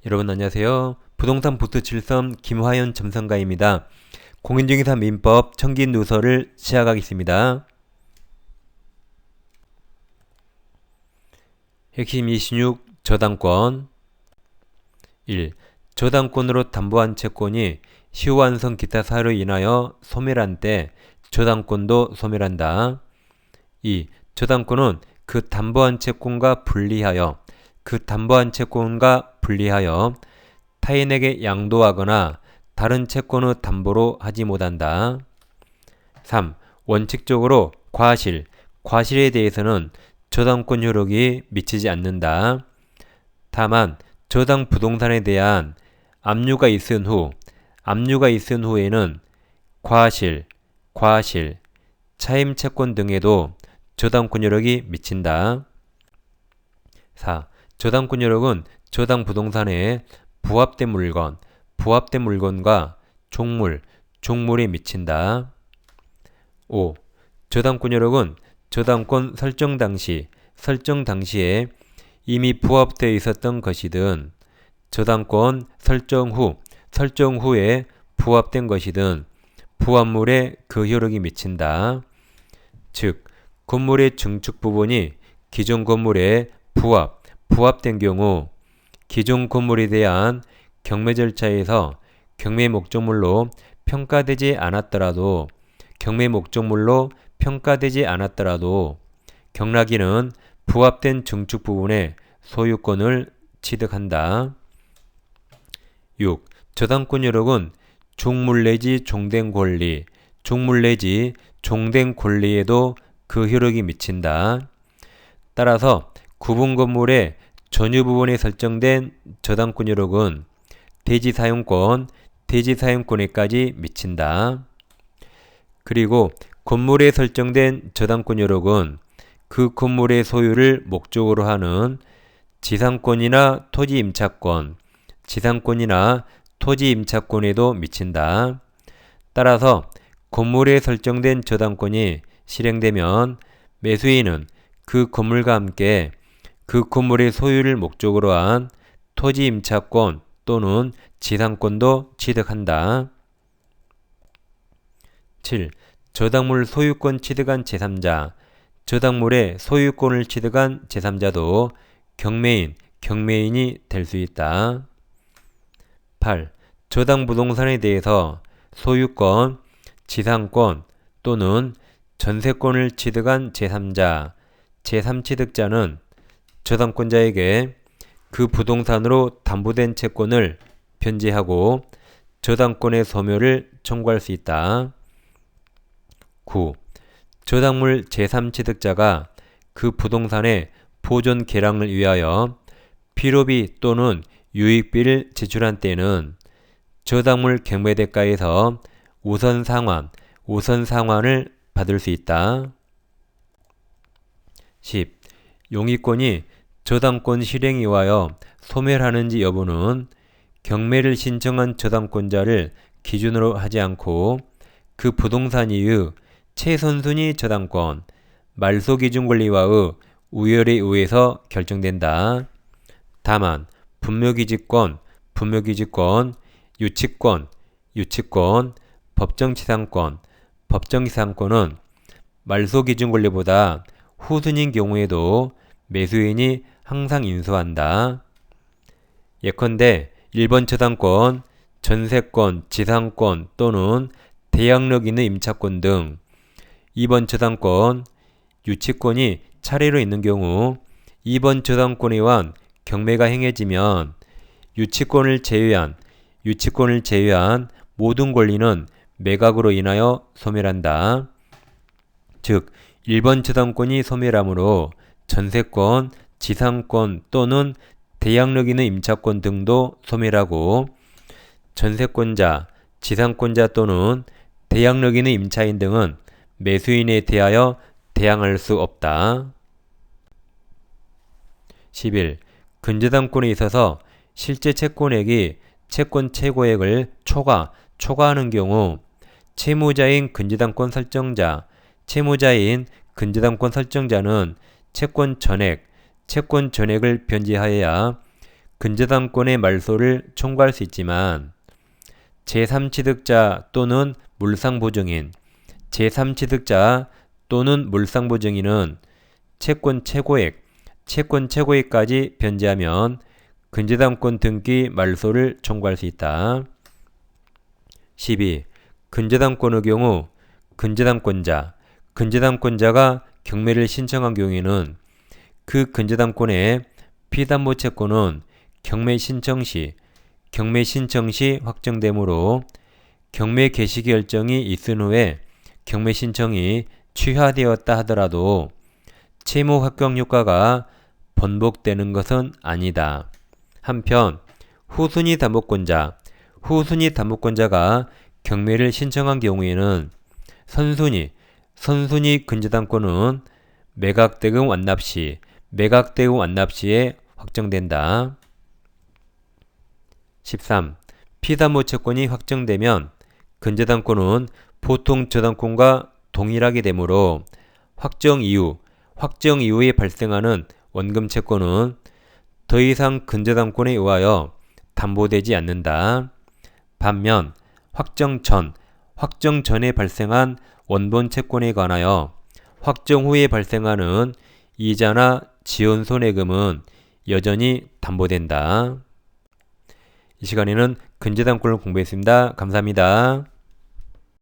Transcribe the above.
여러분 안녕하세요. 부동산 보트 7섬 김화연 점성가입니다. 공인중개사 민법 청긴 누설을 시작하겠습니다. 핵심 26 저당권 1. 저당권으로 담보한 채권이 시효완성 기타 사유로 인하여 소멸한 때 저당권도 소멸한다. 2. 저당권은 그 담보한 채권과 분리하여 타인에게 양도하거나 다른 채권의 담보로 하지 못한다. 3. 원칙적으로 과실에 대해서는 저당권 효력이 미치지 않는다. 다만 저당 부동산에 대한 압류가 있은 후에는 과실, 차임 채권 등에도 저당권 효력이 미친다. 4. 저당권 효력은 저당 부동산에 부합된 물건과 종물에 미친다. 5. 저당권 효력은 저당권 설정 당시에 이미 부합되어 있었던 것이든 저당권 설정 후에 부합된 것이든 부합물에 그 효력이 미친다. 즉, 건물의 증축 부분이 기존 건물에 부합된 경우 기존 건물에 대한 경매 절차에서 경매 목적물로 평가되지 않았더라도 경락인은 부합된 증축 부분의 소유권을 취득한다. 6. 저당권 효력은 종물 내지 종된 권리에도 그 효력이 미친다. 따라서 구분 건물의 전유 부분에 설정된 저당권 효력은 대지사용권에까지 미친다. 그리고 건물에 설정된 저당권 효력은 그 건물의 소유를 목적으로 하는 지상권이나 토지 임차권에도 미친다. 따라서 건물에 설정된 저당권이 실행되면 매수인은 그 건물과 함께 그 건물의 소유를 목적으로 한 토지 임차권 또는 지상권도 취득한다. 7. 저당물 소유권 취득한 제3자 저당물의 소유권을 취득한 제3자도 경매인이 될 수 있다. 8. 저당 부동산에 대해서 소유권, 지상권 또는 전세권을 취득한 제3자, 제3취득자는 저당권자에게 그 부동산으로 담보된 채권을 변제하고 저당권의 소멸을 청구할 수 있다. 9. 저당물 제3취득자가 그 부동산의 보존 개량을 위하여 필요비 또는 유익비를 지출한 때에는 저당물 경매대가에서 우선 상환을 받을 수 있다. 10. 용의권이 저당권 실행에 의하여 소멸하는지 여부는 경매를 신청한 저당권자를 기준으로 하지 않고 그 부동산 이의 최선순위 저당권, 말소기준권리와의 우열에 의해서 결정된다. 다만 분묘기지권, 유치권, 법정지상권은 말소기준권리보다 후순위인 경우에도 매수인이 항상 인수한다. 예컨대 1번 저당권, 전세권, 지상권 또는 대항력 있는 임차권 등 2번 저당권, 유치권이 차례로 있는 경우 2번 저당권에 의한 경매가 행해지면 유치권을 제외한 모든 권리는 매각으로 인하여 소멸한다. 즉 1번 저당권이 소멸하므로 전세권, 지상권 또는 대항력 있는 임차권 등도 소멸하고 전세권자, 지상권자 또는 대항력 있는 임차인 등은 매수인에 대하여 대항할 수 없다. 11. 근저당권에 있어서 실제 채권액이 채권 최고액을 초과하는 경우 채무자인 근저당권 설정자는 채권 전액을 변제하여야 근저당권의 말소를 청구할 수 있지만 제3취득자 또는 물상보증인, 제3취득자 또는 물상보증인은 채권 최고액, 채권 최고액까지 변제하면 근저당권 등기 말소를 청구할 수 있다. 12. 근저당권의 경우 근저당권자가 경매를 신청한 경우에는 그 근저당권의 피담보 채권은 경매 신청 시 확정되므로 경매 개시 결정이 있은 후에 경매 신청이 취하되었다 하더라도 채무 합격 효과가 번복되는 것은 아니다. 한편 후순위 담보권자가 경매를 신청한 경우에는 선순위 근저당권은 매각대금 완납 시에 확정된다. 13. 피담보 채권이 확정되면 근저당권은 보통 저당권과 동일하게 되므로 확정 이후에 발생하는 원금 채권은 더 이상 근저당권에 의하여 담보되지 않는다. 반면 확정 전에 발생한 원본 채권에 관하여 확정 후에 발생하는 이자나 지연 손해금은 여전히 담보된다. 이 시간에는 근저당권을 공부했습니다. 감사합니다.